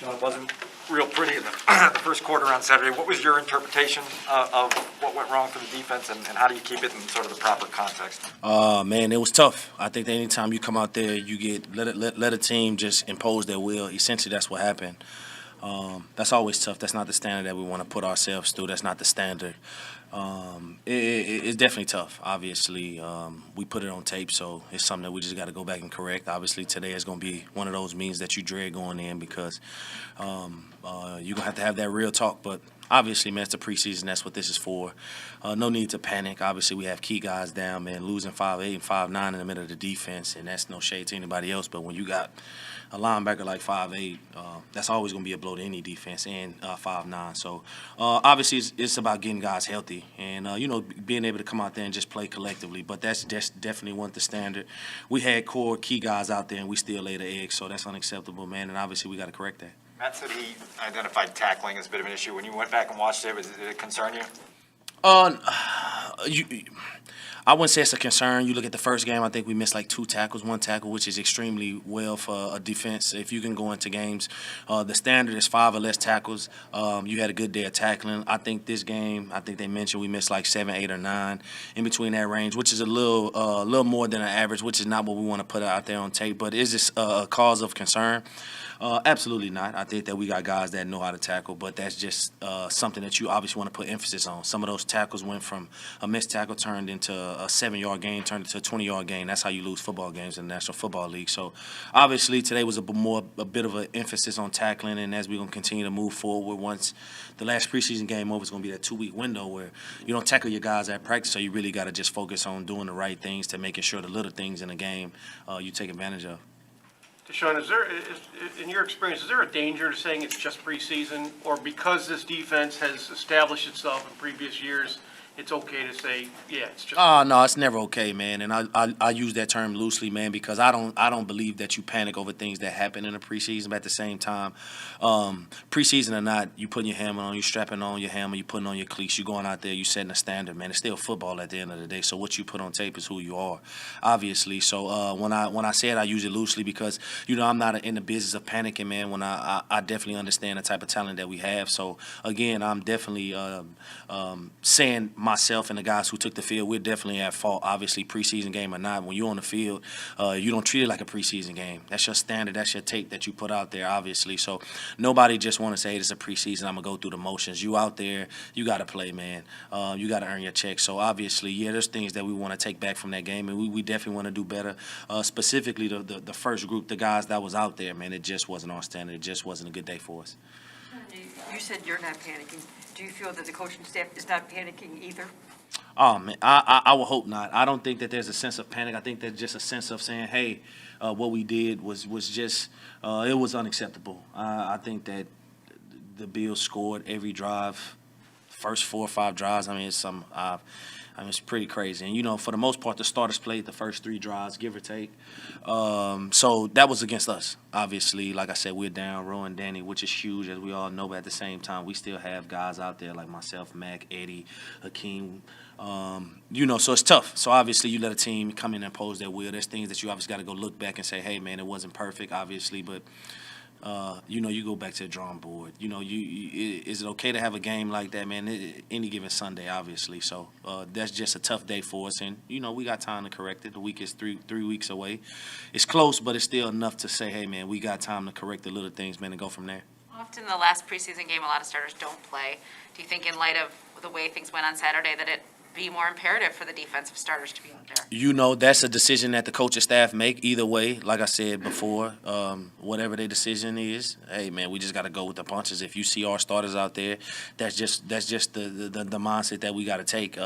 So it wasn't real pretty in the first quarter on Saturday. What was your interpretation of what went wrong for the defense, and how do you keep it in sort of the proper context? Man, it was tough. I think that anytime you come out there, you get let a team just impose their will. Essentially, that's what happened. That's always tough. That's not the standard that we want to put ourselves through. That's not the standard. It's definitely tough. Obviously, we put it on tape, so it's something that we just got to go back and correct. Obviously, today is going to be one of those meetings that you dread going in because you're going to have that real talk. But obviously, man, it's the preseason. That's what this is for. No need to panic. Obviously, we have key guys down, man, losing 5'8" and 5'9" in the middle of the defense, and that's no shade to anybody else. But when you got a linebacker like 5'8", that's always going to be a blow to any defense, and 5'9". So obviously, it's about getting guys healthy and being able to come out there and just play collectively. But that's just definitely wasn't the standard. We had core key guys out there, and we still laid the egg. So that's unacceptable, man. And obviously, we got to correct that. Matt said he identified tackling as a bit of an issue. When you went back and watched it, did it concern you? I wouldn't say it's a concern. You look at the first game, I think we missed like 2 tackles, 1 tackle, which is extremely well for a defense. If you can go into games, the standard is 5 or less tackles. You had a good day of tackling. I think this game, I think they mentioned we missed like 7, 8, or 9 in between that range, which is a little more than an average, which is not what we want to put out there on tape. But is this a cause of concern? Absolutely not. I think that we got guys that know how to tackle, but that's just something that you obviously want to put emphasis on. Some of those tackles went from a missed tackle turned into a 7-yard gain, turned into a 20-yard gain. That's how you lose football games in the National Football League. So obviously today was a bit of an emphasis on tackling, and as we're going to continue to move forward, once the last preseason game over, it's going to be that 2-week window where you don't tackle your guys at practice, so you really got to just focus on doing the right things to making sure the little things in the game you take advantage of. Deshaun, in your experience, is there a danger to saying it's just preseason, or because this defense has established itself in previous years, it's okay to say, yeah, it's just. Oh no, it's never okay, man. And I use that term loosely, man, because I don't believe that you panic over things that happen in the preseason. But at the same time, preseason or not, you putting your helmet on, you strapping on your helmet, you putting on your cleats, you going out there, you setting a standard, man. It's still football at the end of the day. So what you put on tape is who you are, obviously. So when I say it, I use it loosely because I'm not in the business of panicking, man. When I definitely understand the type of talent that we have. So again, I'm definitely saying myself and the guys who took the field, we're definitely at fault. Obviously, preseason game or not, when you're on the field, you don't treat it like a preseason game. That's your standard. That's your tape that you put out there, obviously. So nobody just want to say, hey, this is a preseason, I'm going to go through the motions. You out there, you got to play, man. You got to earn your check. So obviously, yeah, there's things that we want to take back from that game, and we definitely want to do better. Specifically, the first group, the guys that was out there, man, it just wasn't our standard. It just wasn't a good day for us. You said you're not panicking. Do you feel that the coaching staff is not panicking either? Oh, man, I would hope not. I don't think that there's a sense of panic. I think there's just a sense of saying, hey, what we did was just it was unacceptable. I think that the Bills scored every drive, first 4 or 5 drives. I mean, it's pretty crazy. And, for the most part, the starters played the first 3 drives, give or take. So that was against us. Obviously, like I said, we're down Rowan Danny, which is huge, as we all know. But at the same time, we still have guys out there like myself, Mac, Eddie, Hakeem. So it's tough. So obviously, you let a team come in and impose their will. There's things that you obviously got to go look back and say, hey, man, it wasn't perfect, obviously, but you go back to the drawing board. Is it okay to have a game like that, man? Any given Sunday, obviously. So that's just a tough day for us, and we got time to correct it. The week is three weeks away. It's close, but it's still enough to say, hey, man, we got time to correct the little things, man, and go from there. Often the last preseason game, a lot of starters don't play. Do you think, in light of the way things went on Saturday, that it be more imperative for the defensive starters to be out there? That's a decision that the coaching staff make either way. Like I said before, whatever their decision is, hey, man, we just got to go with the punches. If you see our starters out there, that's just the mindset that we got to take.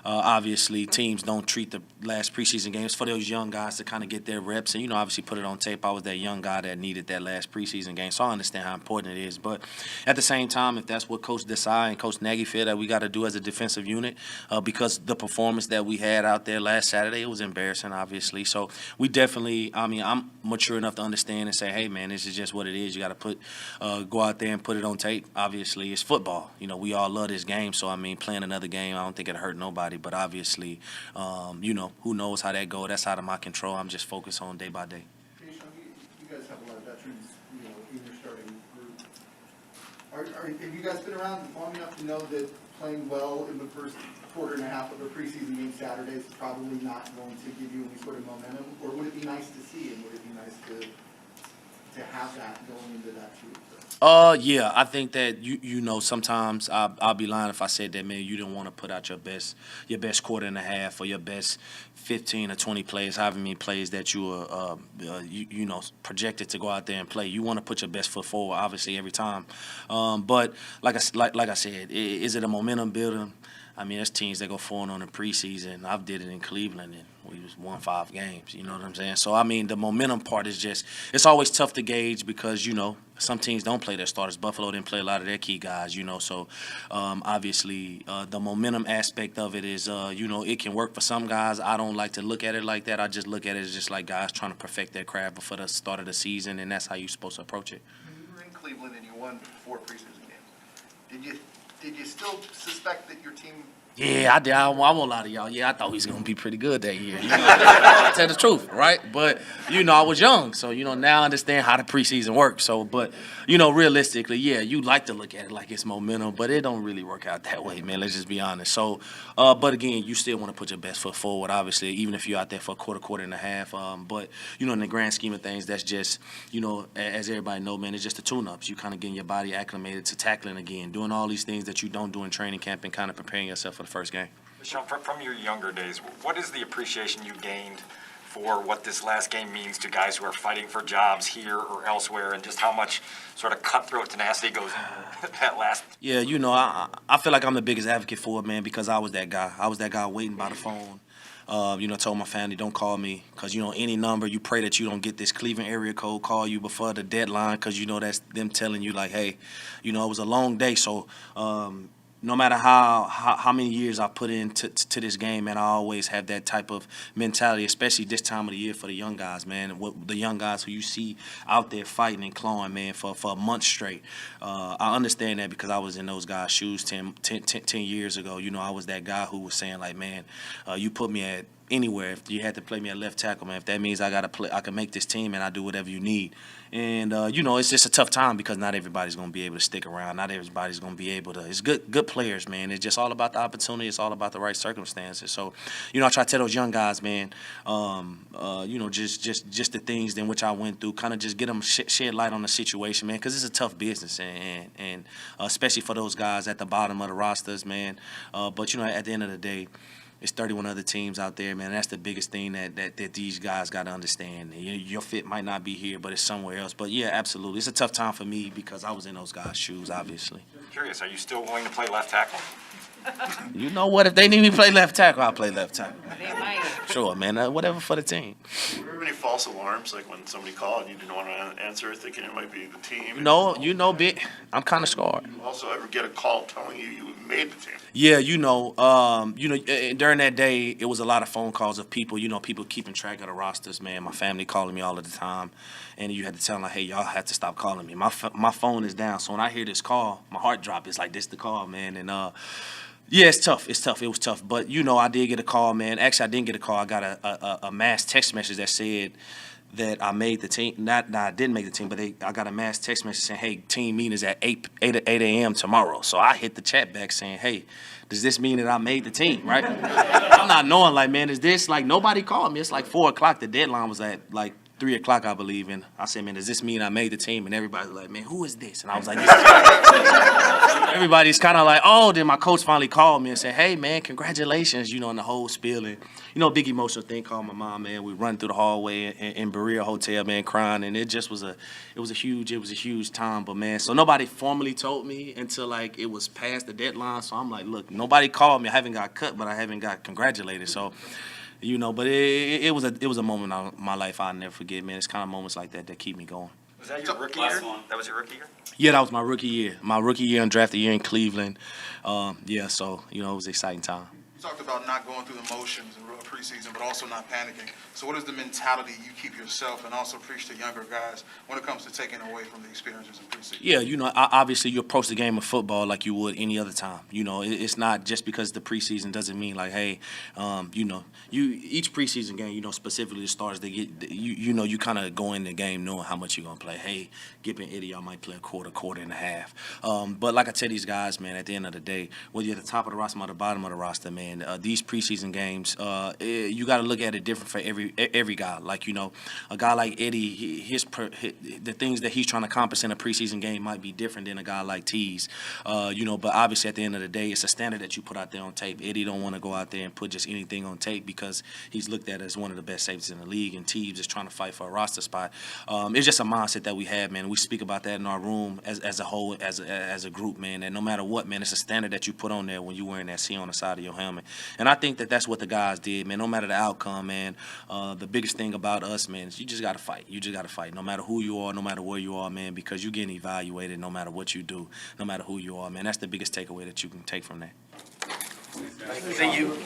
Obviously, teams don't treat the last preseason games for those young guys to kind of get their reps and, obviously put it on tape. I was that young guy that needed that last preseason game, so I understand how important it is. But at the same time, if that's what Coach Desai and Coach Nagy feel that we got to do as a defensive unit, because the performance that we had out there last Saturday, it was embarrassing, obviously. So we definitely, I'm mature enough to understand and say, hey, man, this is just what it is. You got to go out there and put it on tape. Obviously, it's football. We all love this game. So, playing another game, I don't think it'll hurt nobody. But obviously, who knows how that goes. That's out of my control. I'm just focused on day by day. You guys have a lot of veterans, in your starting Have you guys been around long enough to know that playing well in the first quarter and a half of a preseason game Saturday is probably not going to give you any sort of momentum? Or would it be nice to see, and would it be nice to have that going into that too? Yeah, I think that you know sometimes I'll be lying if I said that, man, you didn't want to put out your best quarter and a half or your best 15 or 20 plays, however many plays that you are you know projected to go out there and play. You want to put your best foot forward, obviously every time. But like I said, is it a momentum builder? I mean, there's teams that go 4-0 in preseason. I've did it in Cleveland, and we just won 5 games. You know what I'm saying? So, I mean, the momentum part is just – it's always tough to gauge because, you know, some teams don't play their starters. Buffalo didn't play a lot of their key guys, you know. So, obviously, the momentum aspect of it is, you know, it can work for some guys. I don't like to look at it like that. I just look at it as just like guys trying to perfect their craft before the start of the season, and that's how you're supposed to approach it. You were in Cleveland and you won 4 preseason games. Did you still suspect that your team? Yeah, I did. I won't lie to y'all. Yeah, I thought he was going to be pretty good that year. You know, tell the truth, right? But, you know, I was young. So, you know, now I understand how the preseason works. So, but, you know, realistically, yeah, you like to look at it like it's momentum, but it don't really work out that way, man. Let's just be honest. So, but again, you still want to put your best foot forward, obviously, even if you're out there for a quarter and a half. But, you know, in the grand scheme of things, that's just, you know, as everybody know, man, it's just the tune-ups. You kind of getting your body acclimated to tackling again, doing all these things that you don't do in training camp and kind of preparing yourself for the first game. Sean, from your younger days, what is the appreciation you gained for what this last game means to guys who are fighting for jobs here or elsewhere, and just how much sort of cutthroat tenacity goes into that last? Yeah, you know, I feel like I'm the biggest advocate for it, man, because I was that guy. I was that guy waiting by the phone. You know, told my family, don't call me, because, you know, any number, you pray that you don't get this Cleveland area code call you before the deadline, because, you know, that's them telling you, like, hey, you know, it was a long day. So, no matter how many years I put into this game, man, I always have that type of mentality, especially this time of the year for the young guys, man. The young guys who you see out there fighting and clawing, man, for a month straight. I understand that because I was in those guys' shoes 10 years ago. You know, I was that guy who was saying, like, man, you put me at anywhere. If you had to play me at left tackle, man, if that means I got to play, I can make this team and I do whatever you need. And, you know, it's just a tough time because not everybody's going to be able to stick around. Not everybody's going to be able to. It's good players, man. It's just all about the opportunity. It's all about the right circumstances. So, you know, I try to tell those young guys, man, you know, just the things in which I went through, kind of just get them shed light on the situation, man, because it's a tough business, and especially for those guys at the bottom of the rosters, man. But, you know, at the end of the day, it's 31 other teams out there, man. That's the biggest thing that these guys got to understand. Your fit might not be here, but it's somewhere else. But, yeah, absolutely. It's a tough time for me because I was in those guys' shoes, obviously. I'm curious, are you still willing to play left tackle? You know what? If they need me to play left tackle, I'll play left tackle. They might. Sure, man. Whatever for the team. Were there any false alarms, like when somebody called and you didn't want to answer, thinking it might be the team? You know, I'm kind of scarred. You also ever get a call telling you made the team? Yeah, during that day, it was a lot of phone calls of people, you know, people keeping track of the rosters, man. My family calling me all of the time, and you had to tell them, like, hey, y'all have to stop calling me. My phone is down, so when I hear this call, my heart drops. It's like, this the call, man, and yeah, it's tough. It was tough, but, you know, I did get a call, man. Actually, I didn't get a call. I got a mass text message that said that I made the team. Not I didn't make the team, but I got a mass text message saying, hey, team meeting is at 8 a.m. tomorrow. So I hit the chat back saying, hey, does this mean that I made the team, right? I'm not knowing, like, man, is this, like, nobody called me. It's like 4 o'clock. The deadline was at, like, 3 o'clock, I believe. And I said, man, does this mean I made the team? And everybody's like, man, who is this? And I was like, this is everybody's kind of like, oh, then my coach finally called me and said, hey, man, congratulations, you know, in the whole spiel. And, you know, big emotional thing, called my mom, man. We run through the hallway in Berea Hotel, man, crying. And it just was a huge time. But, man, so nobody formally told me until, like, it was past the deadline. So I'm like, look, nobody called me. I haven't got cut, but I haven't got congratulated. So, you know, but it was a moment of my life I'll never forget, man. It's kind of moments like that keep me going. Was that your rookie year? That was your rookie year? Yeah, that was my rookie year. My rookie year and drafted year in Cleveland. Yeah, so, you know, it was an exciting time. talked about not going through the motions in preseason, but also not panicking. So what is the mentality you keep yourself and also preach to younger guys when it comes to taking away from the experiences in preseason? Yeah, obviously you approach the game of football like you would any other time. It's not just because the preseason doesn't mean like, hey, each preseason game, specifically the stars, they get, you kind of go in the game knowing how much you're gonna play. Hey, Gippin, Eddie, y'all might play a quarter and a half. But like I tell these guys, man, at the end of the day, whether you're at the top of the roster or the bottom of the roster, man, these preseason games, you got to look at it different for every guy. Like, a guy like Eddie, the things that he's trying to accomplish in a preseason game might be different than a guy like Tease. But obviously at the end of the day, it's a standard that you put out there on tape. Eddie don't want to go out there and put just anything on tape because he's looked at as one of the best safeties in the league, and Tease is trying to fight for a roster spot. It's just a mindset that we have, man. We speak about that in our room as a whole, as a group, man. And no matter what, man, it's a standard that you put on there when you're wearing that C on the side of your helmet. And I think that that's what the guys did, man. No matter the outcome, man, the biggest thing about us, man, is you just got to fight. You just got to fight, no matter who you are, no matter where you are, man, because you're getting evaluated no matter what you do, no matter who you are, man. That's the biggest takeaway that you can take from that. Thank you.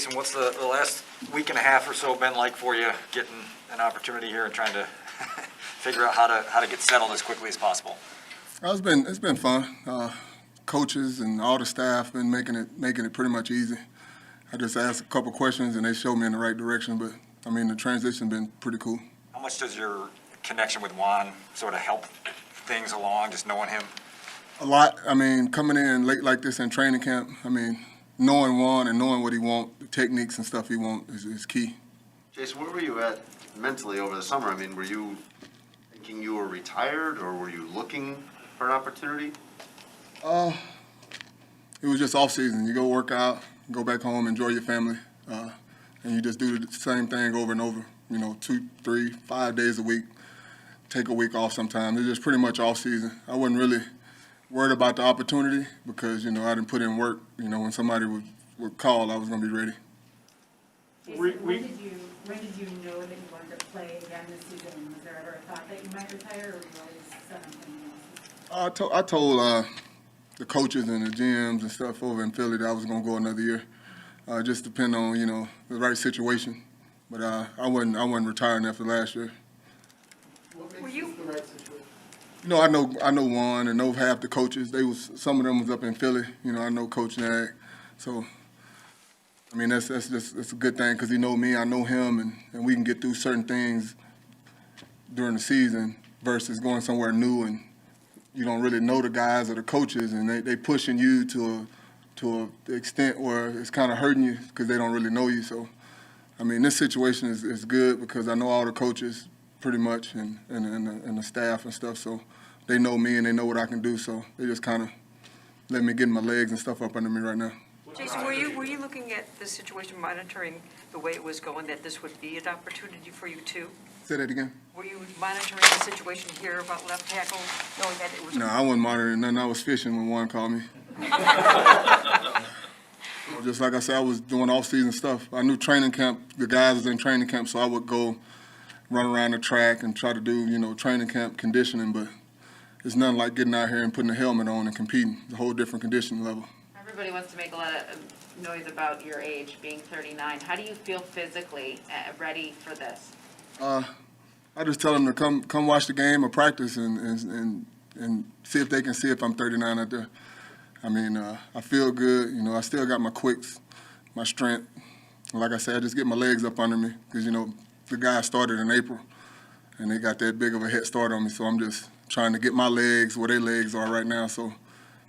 Jason, what's the last week and a half or so been like for you, getting an opportunity here and trying to figure out how to get settled as quickly as possible? It's been fun. Coaches and all the staff been making it pretty much easy. I just asked a couple questions and they showed me in the right direction. But I mean, the transition been pretty cool. How much does your connection with Juan sort of help things along, just knowing him? A lot. I mean, coming in late like this in training camp, I mean, knowing Juan and knowing what he wants, the techniques and stuff he wants is key. Jason, where were you at mentally over the summer? I mean, were you thinking you were retired, or were you looking for an opportunity? It was just off season. You go work out, go back home, enjoy your family, and you just do the same thing over and over. 2, 3, 5 days a week. Take a week off sometimes. It's just pretty much off season. I wasn't really worried about the opportunity because I didn't put in work. When somebody would call, I was going to be ready. We- When did you know that you wanted to play again this season? Was there ever a thought that you might retire, or were you always set on something else? I told the coaches and the GMs and stuff over in Philly that I was going to go another year. Just depend on the right situation. But I wasn't retiring after last year. What Were makes you- this the right situation? I know Juan and know half the coaches. Some of them was up in Philly. I know Coach Nag. So I mean that's a good thing because he know me, I know him, and we can get through certain things during the season versus going somewhere new and you don't really know the guys or the coaches and they pushing you to a extent where it's kind of hurting you because they don't really know you. So I mean this situation is good because I know all the coaches pretty much and the staff and stuff. So they know me and they know what I can do. So they just kind of let me get my legs and stuff up under me right now. Jason, were you looking at the situation, monitoring the way it was going, that this would be an opportunity for you too? Say that again. Were you monitoring the situation here about left tackle, knowing that it was? No, I wasn't monitoring nothing. I was fishing when Juan called me. Just like I said, I was doing off-season stuff. I knew training camp, the guys was in training camp, so I would go run around the track and try to do, training camp conditioning, but it's nothing like getting out here and putting a helmet on and competing. It's a whole different conditioning level. Everybody wants to make a lot of noise about your age, being 39. How do you feel physically ready for this? I just tell them to come watch the game or practice and see if they can see if I'm 39 out there. I mean, I feel good. I still got my quicks, my strength. Like I said, I just get my legs up under me because, the guys started in April and they got that big of a head start on me. So I'm just trying to get my legs where their legs are right now. So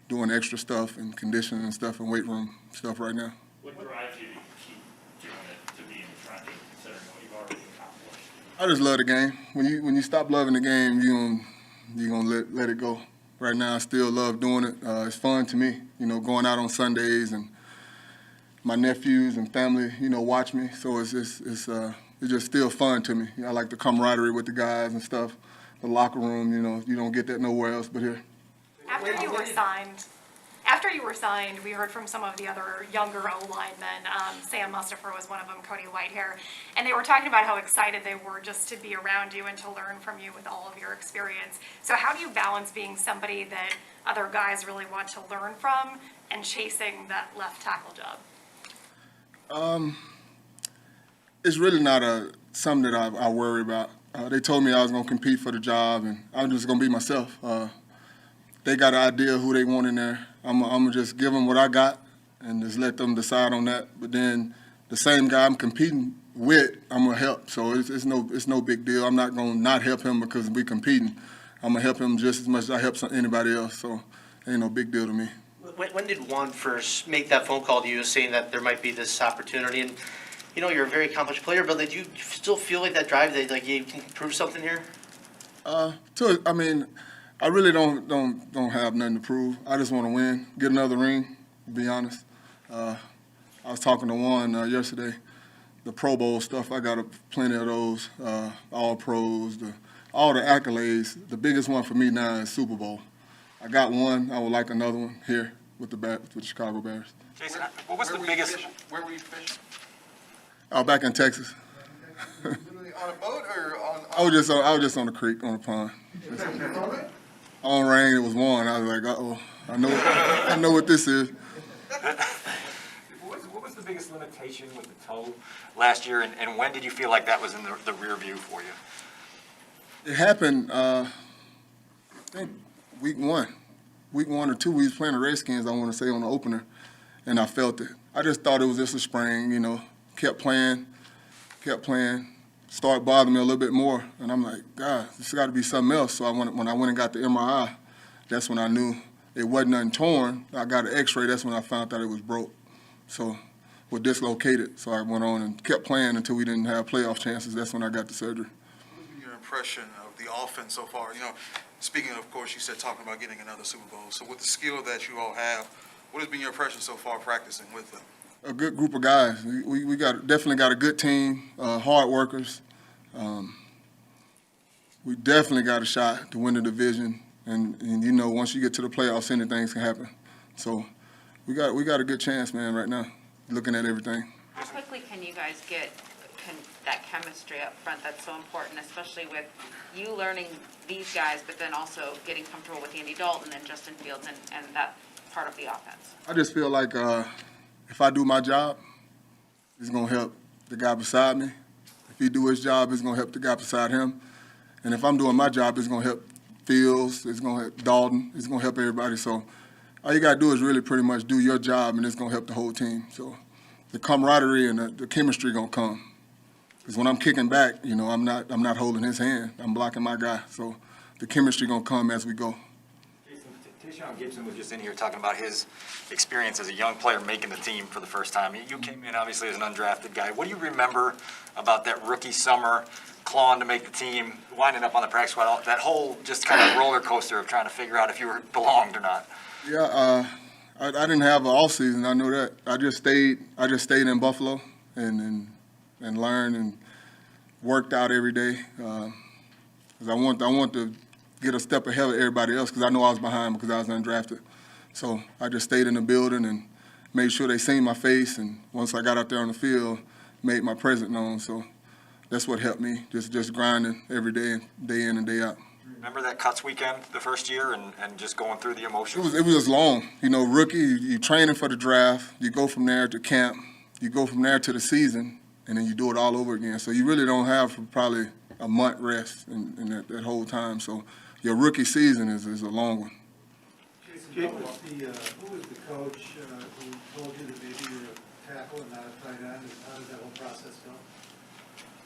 doing extra stuff and conditioning and stuff and weight room stuff right now. What drives you to keep doing it, to be in the trenches, considering what you've already accomplished? I just love the game. When you stop loving the game, you're gonna let it go. Right now, I still love doing it. It's fun to me, going out on Sundays and my nephews and family, watch me. So it's just still fun to me. I like the camaraderie with the guys and stuff. The locker room, you don't get that nowhere else but here. After you were signed, we heard from some of the other younger O-linemen. Sam Mustapher was one of them, Cody Whitehair, and they were talking about how excited they were just to be around you and to learn from you with all of your experience. So how do you balance being somebody that other guys really want to learn from and chasing that left tackle job? It's really not something that I worry about. They told me I was going to compete for the job, and I was just going to be myself. They got an idea of who they want in there. I'm going to just give them what I got and just let them decide on that. But then the same guy I'm competing with, I'm going to help. So it's no big deal. I'm not going to not help him because we're competing. I'm going to help him just as much as I help anybody else. So it ain't no big deal to me. When did Juan first make that phone call to you saying that there might be this opportunity? And, you're a very accomplished player, but did you still feel like that drive that like you can prove something here? I really don't have nothing to prove. I just want to win, get another ring, to be honest. I was talking to Juan yesterday, the Pro Bowl stuff, I got plenty of those, all pros, all the accolades. The biggest one for me now is Super Bowl. I got one, I would like another one here with the Chicago Bears. Jason, what was the biggest? Where were you fishing? Back in Texas. On a boat or on? I was just on the creek, on the pond. On rain, it was warm. I was like, uh-oh, I know what this is. What was the biggest limitation with the toe last year, and when did you feel like that was in the rear view for you? It happened, I think, week one or two, we was playing the Redskins, I want to say, on the opener, and I felt it. I just thought it was just a sprain, you know, kept playing, started bothering me a little bit more, and I'm like, God, this got to be something else. So when I went and got the MRI, that's when I knew it wasn't nothing torn. I got an x-ray, that's when I found out it was broke. So, we're dislocated, so I went on and kept playing until we didn't have playoff chances. That's when I got the surgery. What has been your impression of the offense so far? You know, speaking of course, you said talking about getting another Super Bowl. So with the skill that you all have, what has been your impression so far practicing with them? A good group of guys. We definitely got a good team, hard workers. We definitely got a shot to win the division, and you know, once you get to the playoffs, anything can happen. So we got a good chance, man, right now, looking at everything. How quickly can you guys get that chemistry up front that's so important, especially with you learning these guys, but then also getting comfortable with Andy Dalton and Justin Fields and that part of the offense? I just feel like if I do my job, it's going to help the guy beside me. If he do his job, it's going to help the guy beside him. And if I'm doing my job, it's going to help Fields, it's going to help Dalton, it's going to help everybody. So all you got to do is really pretty much do your job, and it's going to help the whole team. So the camaraderie and the chemistry going to come. Because when I'm kicking back, you know, I'm not holding his hand. I'm blocking my guy. So the chemistry going to come as we go. Tayshaun Gibson was just in here talking about his experience as a young player making the team for the first time. You came in, obviously, as an undrafted guy. What do you remember about that rookie summer, clawing to make the team, winding up on the practice squad, that whole just kind of roller coaster of trying to figure out if you belonged or not? Yeah, I didn't have an off season. I know that. I just stayed in Buffalo and learned and worked out every day. Because I want to get a step ahead of everybody else, because I know I was behind because I was undrafted. So I just stayed in the building and made sure they seen my face, and once I got out there on the field, made my presence known. So that's what helped me, just grinding every day, day in and day out. Remember that cuts weekend the first year and just going through the emotions? It was just long. You know, rookie, you training for the draft, you go from there to camp, you go from there to the season, and then you do it all over again. So you really don't have probably a month rest in that whole time. So your rookie season is a long one. Jason, who was the coach who told you that maybe you're a tackle and not a tight end, and how did that whole process go?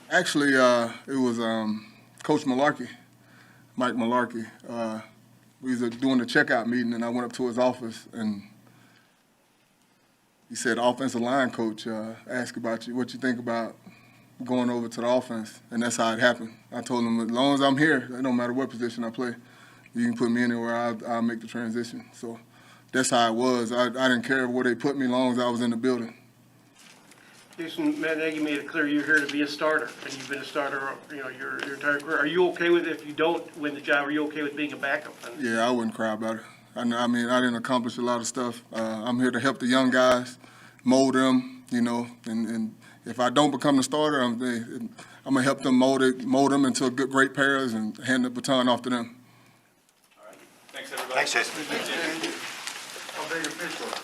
Actually, it was Coach Malarkey, Mike Malarkey. We was doing the checkout meeting, and I went up to his office, and he said, offensive line coach asked about you, what you think about going over to the offense, and that's how it happened. I told him, as long as I'm here, it don't matter what position I play, you can put me anywhere, I'll make the transition. So that's how it was. I didn't care where they put me as long as I was in the building. Jason, Matt Nagy made it clear you're here to be a starter, and you've been a starter, you know, your entire career. Are you okay with, if you don't win the job, are you okay with being a backup? Yeah, I wouldn't cry about it. I mean, I didn't accomplish a lot of stuff. I'm here to help the young guys, mold them, you know, and if I don't become the starter, I'm gonna help them mold them into great players and hand the baton off to them. All right. Thanks, everybody. Thanks, Jason. How big a fish was it?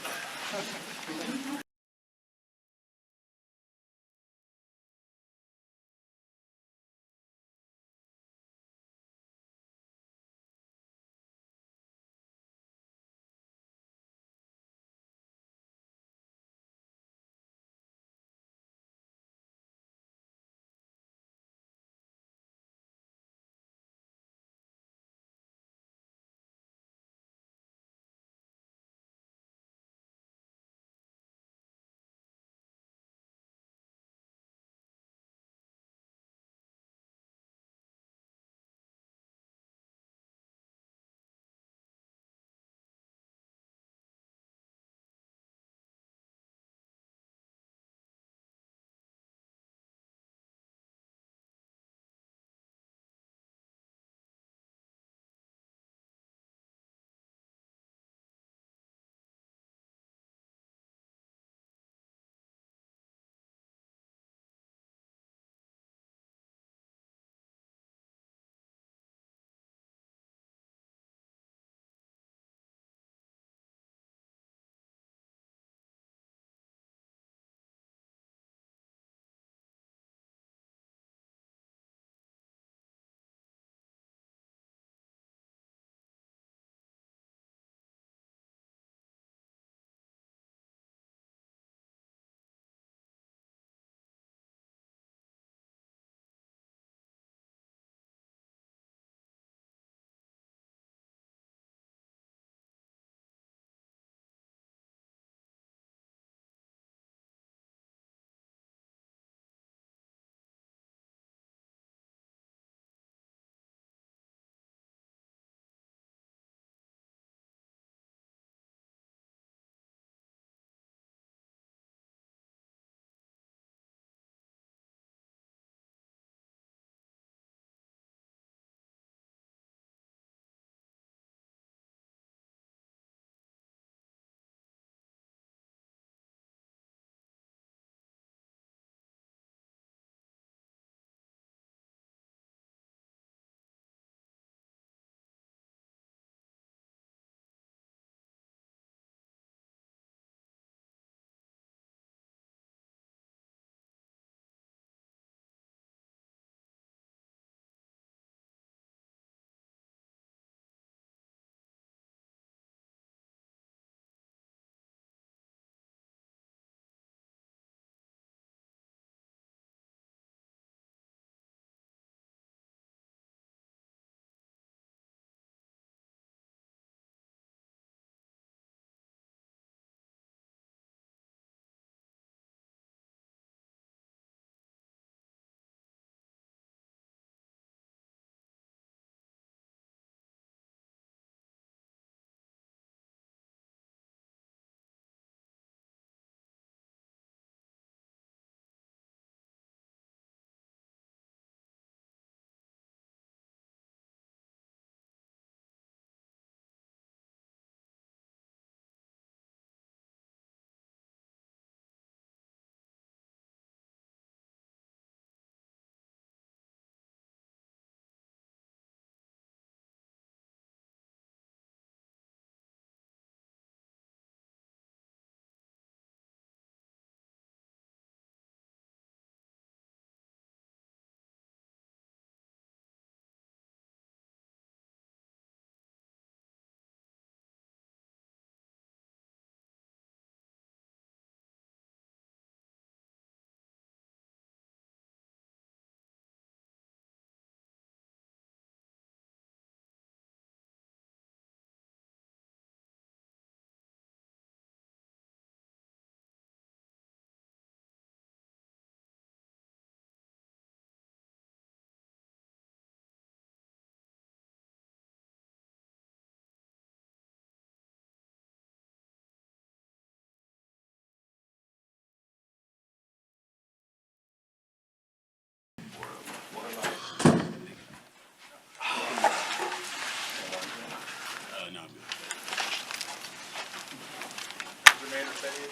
Jermaine Petty.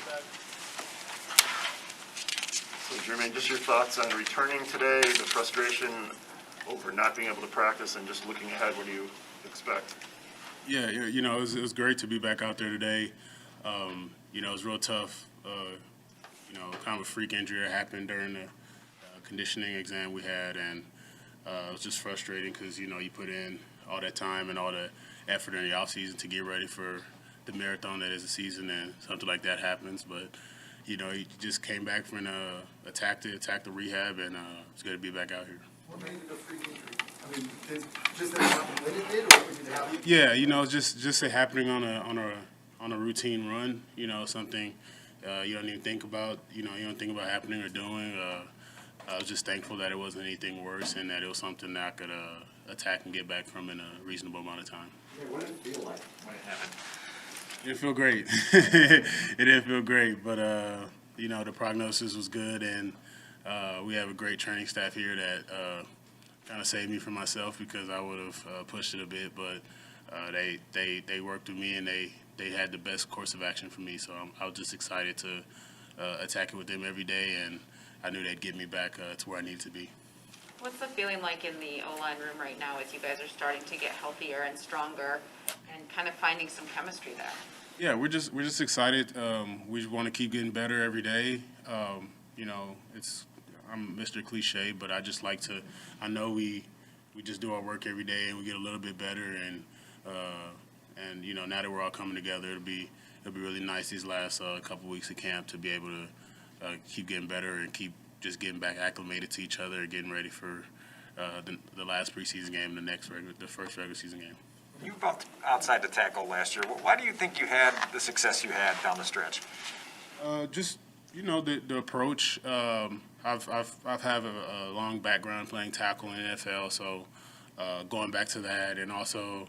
So Jermaine, just your thoughts on returning today, the frustration over not being able to practice, and just looking ahead, what do you expect? Yeah, you know, it was great to be back out there today. You know, it was real tough. You know, kind of a freak injury that happened during the conditioning exam we had, and it was just frustrating because, you know, you put in all that time and all the effort in the offseason to get ready for the marathon that is the season, and something like that happens. But, you know, he just came back from attack the rehab, and it's good to be back out here. What made it a freak injury? I mean, just that it happened when it did, or did it happen? Yeah, you know, just it happening on a routine run. You know, something you don't even think about. You know, you don't think about happening or doing. I was just thankful that it wasn't anything worse, and that it was something that I could attack and get back from in a reasonable amount of time. Yeah, what did it feel like when it happened? It didn't feel great. It didn't feel great, but you know, the prognosis was good, and we have a great training staff here that kind of saved me from myself, because I would have pushed it a bit. But they worked with me, and they had the best course of action for me. So I was just excited to attack it with them every day, and I knew they'd get me back to where I needed to be. What's the feeling like in the O-line room right now as you guys are starting to get healthier and stronger and kind of finding some chemistry there? Yeah, we're just excited. We want to keep getting better every day. You know, I'm Mr. Cliche, but I just like to. I know we just do our work every day, and we get a little bit better. And you know, now that we're all coming together, it'll be really nice these last couple weeks of camp to be able to keep getting better and keep just getting back acclimated to each other, getting ready for the last preseason game, the first regular season game. You bumped outside the tackle last year. Why do you think you had the success you had down the stretch? Just, you know, the approach. I've had a long background playing tackle in the NFL, so going back to that, and also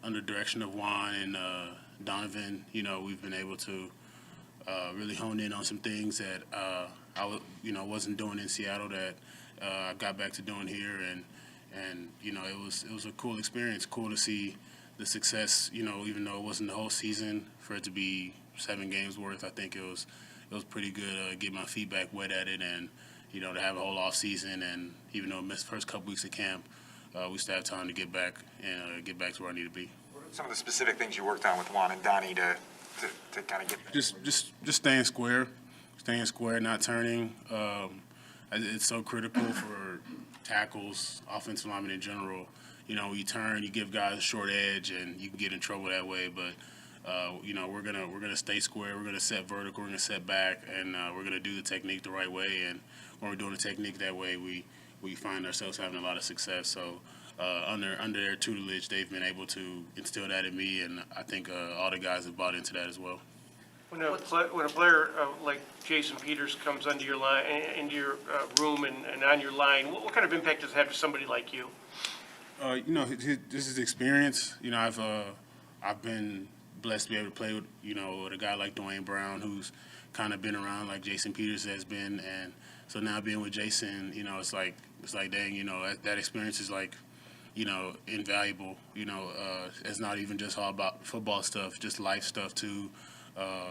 under direction of Juan and Donovan, you know, we've been able to really hone in on some things that wasn't doing in Seattle that I got back to doing here, and you know, it was a cool experience. Cool to see the success. You know, even though it wasn't the whole season, for it to be 7 games worth, I think it was pretty good. Get my feet back wet at it, and you know, to have a whole off season, and even though I missed the first couple weeks of camp, we still have time to get back and get back to where I need to be. What are some of the specific things you worked on with Juan and Donnie to kind of get back? Just staying square, not turning. It's so critical for tackles, offensive linemen in general. You know, you turn, you give guys a short edge, and you can get in trouble that way. But you know, we're gonna stay square. We're gonna set vertical. We're gonna set back, and we're gonna do the technique the right way. And when we're doing the technique that way, we find ourselves having a lot of success. So under their tutelage, they've been able to instill that in me, and I think all the guys have bought into that as well. When a player like Jason Peters comes into your line, into your room and on your line, what kind of impact does it have to somebody like you? You know, this is experience. You know, I've been blessed to be able to play with a guy like Dwayne Brown, who's kind of been around like Jason Peters has been, and so now being with Jason, you know, it's like dang, you know, that experience is like, you know, invaluable. You know, it's not even just all about football stuff, just life stuff too.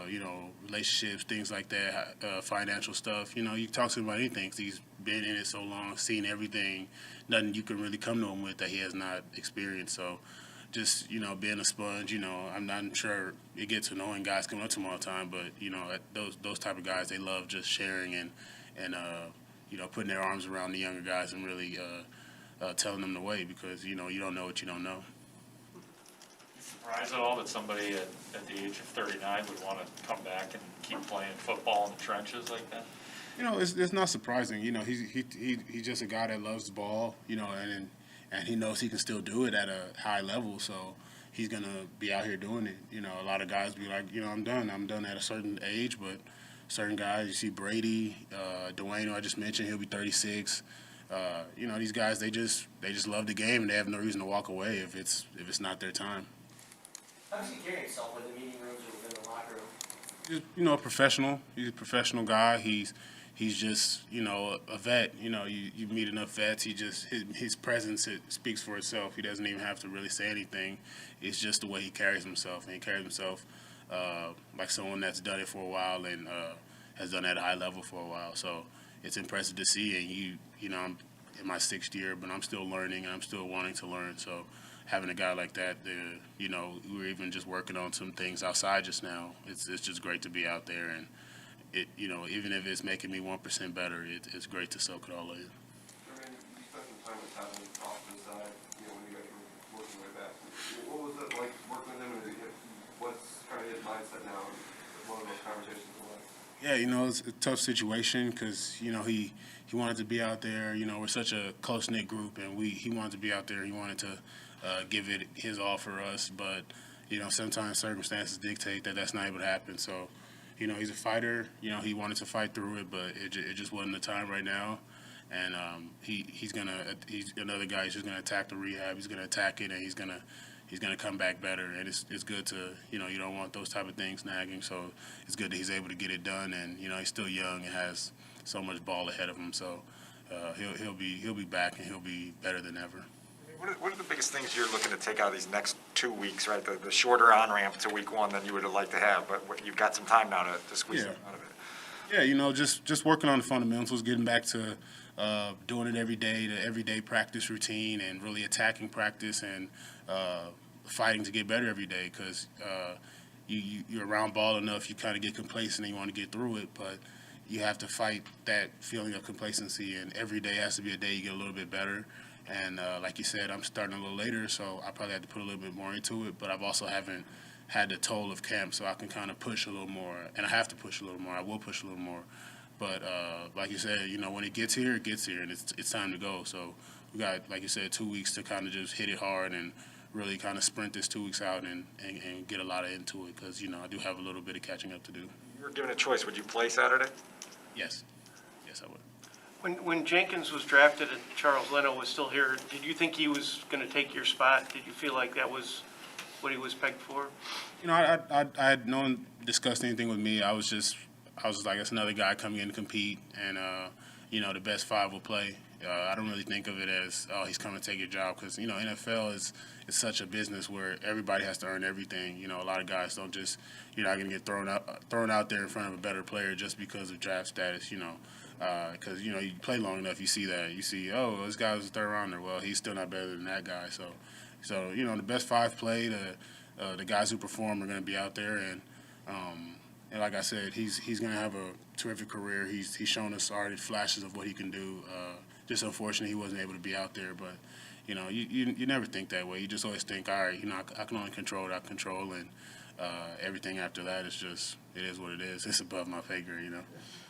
You know, relationships, things like that, financial stuff. You know, you talk to him about anything 'cause he's been in it so long, seen everything. Nothing you can really come to him with that he has not experienced. So just, you know, being a sponge, you know, I'm not sure it gets annoying guys coming up to him all the time, but, you know, those type of guys, they love just sharing and you know, putting their arms around the younger guys and really telling them the way, because, you know, you don't know what you don't know. Surprised at all that somebody at the age of 39 would want to come back and keep playing football in the trenches like that? You know, it's not surprising. You know, he's just a guy that loves the ball, you know, and he knows he can still do it at a high level, so he's going to be out here doing it. You know, a lot of guys be like, you know, I'm done at a certain age, but certain guys, you see Brady, Dwayne, who I just mentioned, he'll be 36. You know, these guys, they just love the game, and they have no reason to walk away if it's not their time. How does he carry himself in the meeting rooms or within the locker room? Just, you know, a professional. He's a professional guy. He's just, you know, a vet. You know, you meet enough vets. His presence, it speaks for itself. He doesn't even have to really say anything. It's just the way he carries himself, and he carries himself like someone that's done it for a while and has done it at a high level for a while. So it's impressive to see. And you know, I'm in my 6th year, but I'm still learning and I'm still wanting to learn. So having a guy like that, you know, we were even just working on some things outside just now. It's just great to be out there, and it, you know, even if it's making me 1% better, it's great to soak it all in. I mean, you spent some time with Kevin off the side, you know, when you guys were working with that. What was it like working with him, and what's kind of his mindset now? One of those conversations was. Yeah, you know, it's a tough situation because, you know, he wanted to be out there. You know, we're such a close-knit group, and he wanted to be out there. He wanted to give it his all for us, but, you know, sometimes circumstances dictate that that's not able to happen. So, you know, he's a fighter. You know, he wanted to fight through it, but it just wasn't the time right now. And he's another guy. He's just gonna attack the rehab. He's gonna attack it, and he's gonna come back better. And it's good to, you know, you don't want those type of things nagging. So it's good that he's able to get it done. And you know, he's still young and has so much ball ahead of him. So he'll be back, and he'll be better than ever. What are the biggest things you're looking to take out of these next 2 weeks, right? The shorter on-ramp to week 1 than you would have liked to have, but you've got some time now to squeeze it out of it. Yeah, you know, just working on the fundamentals, getting back to doing it every day, the everyday practice routine, and really attacking practice and fighting to get better every day. Because you're around ball enough, you kind of get complacent and you want to get through it, but you have to fight that feeling of complacency, and every day has to be a day you get a little bit better. And like you said, I'm starting a little later, so I probably have to put a little bit more into it, but I've also haven't had the toll of camp, so I can kind of push a little more, and I have to push a little more. I will push a little more. But like you said, you know, when it gets here, and it's time to go. So we got, like you said, 2 weeks to kind of just hit it hard and really kind of sprint this 2 weeks out and get a lot into it, because, you know, I do have a little bit of catching up to do. You were given a choice. Would you play Saturday? Yes. Yes, I would. When Jenkins was drafted and Charles Leno was still here, did you think he was going to take your spot? Did you feel like that was what he was pegged for? You know, I had no one discussed anything with me. I was just like, it's another guy coming in to compete, and you know, the best 5 will play. I don't really think of it as, oh, he's coming to take your job, because, you know, NFL is such a business where everybody has to earn everything. You know, a lot of guys don't just, you're not going to get thrown out there in front of a better player just because of draft status, you know. Because, you know, you play long enough, you see that. You see, oh, this guy was a 3rd rounder. Well, he's still not better than that guy. So you know, the best 5 play, the guys who perform are going to be out there. And like I said, he's going to have a terrific career. He's shown us already flashes of what he can do. Just unfortunate he wasn't able to be out there. But, you know, you never think that way. You just always think, all right, you know, I can only control what I control. And everything after that is just, it is what it is. It's above my pay grade, you know.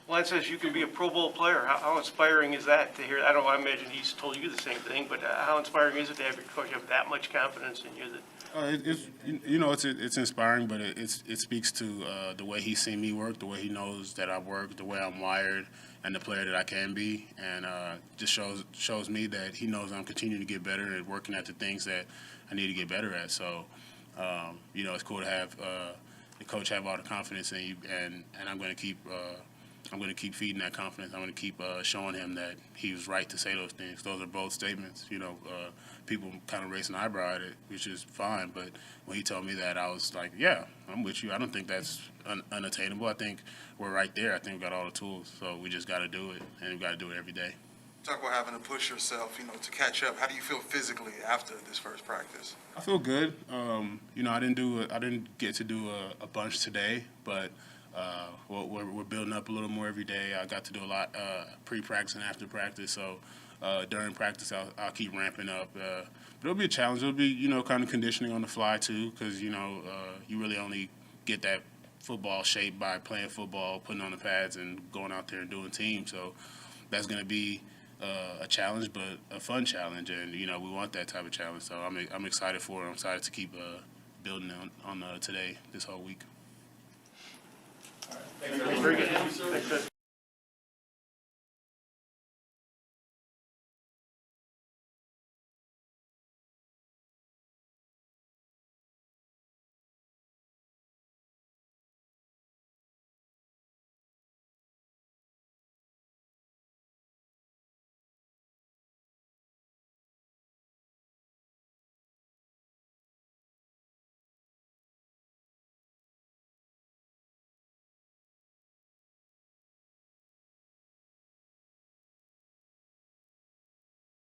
Len says you can be a Pro Bowl player. How inspiring is that to hear? I don't know, I imagine he's told you the same thing, but how inspiring is it to have your coach have that much confidence in you? It's you know, it's inspiring, but it speaks to the way he's seen me work, the way he knows that I work, the way I'm wired, and the player that I can be, and just shows me that he knows I'm continuing to get better and working at the things that I need to get better at. So, you know, it's cool to have the coach have all the confidence in you, and I'm going to keep. I'm going to keep feeding that confidence. I'm going to keep showing him that he was right to say those things. Those are bold statements. You know, people kind of raise an eyebrow at it, which is fine. But when he told me that, I was like, yeah, I'm with you. I don't think that's unattainable. I think we're right there. I think we got all the tools. So we just got to do it, and we got to do it every day. Talk about having to push yourself, you know, to catch up. How do you feel physically after this first practice? I feel good. You know, I didn't get to do a bunch today, but we're building up a little more every day. I got to do a lot pre-practice and after practice, so during practice I'll keep ramping up. But it'll be a challenge. It'll be, you know, kind of conditioning on the fly too, because, you know, you really only get that football shape by playing football, putting on the pads, and going out there and doing team. So that's going to be a challenge, but a fun challenge, and, you know, we want that type of challenge. So I'm excited for it. I'm excited to keep building on today, this whole week. Very good. Thanks,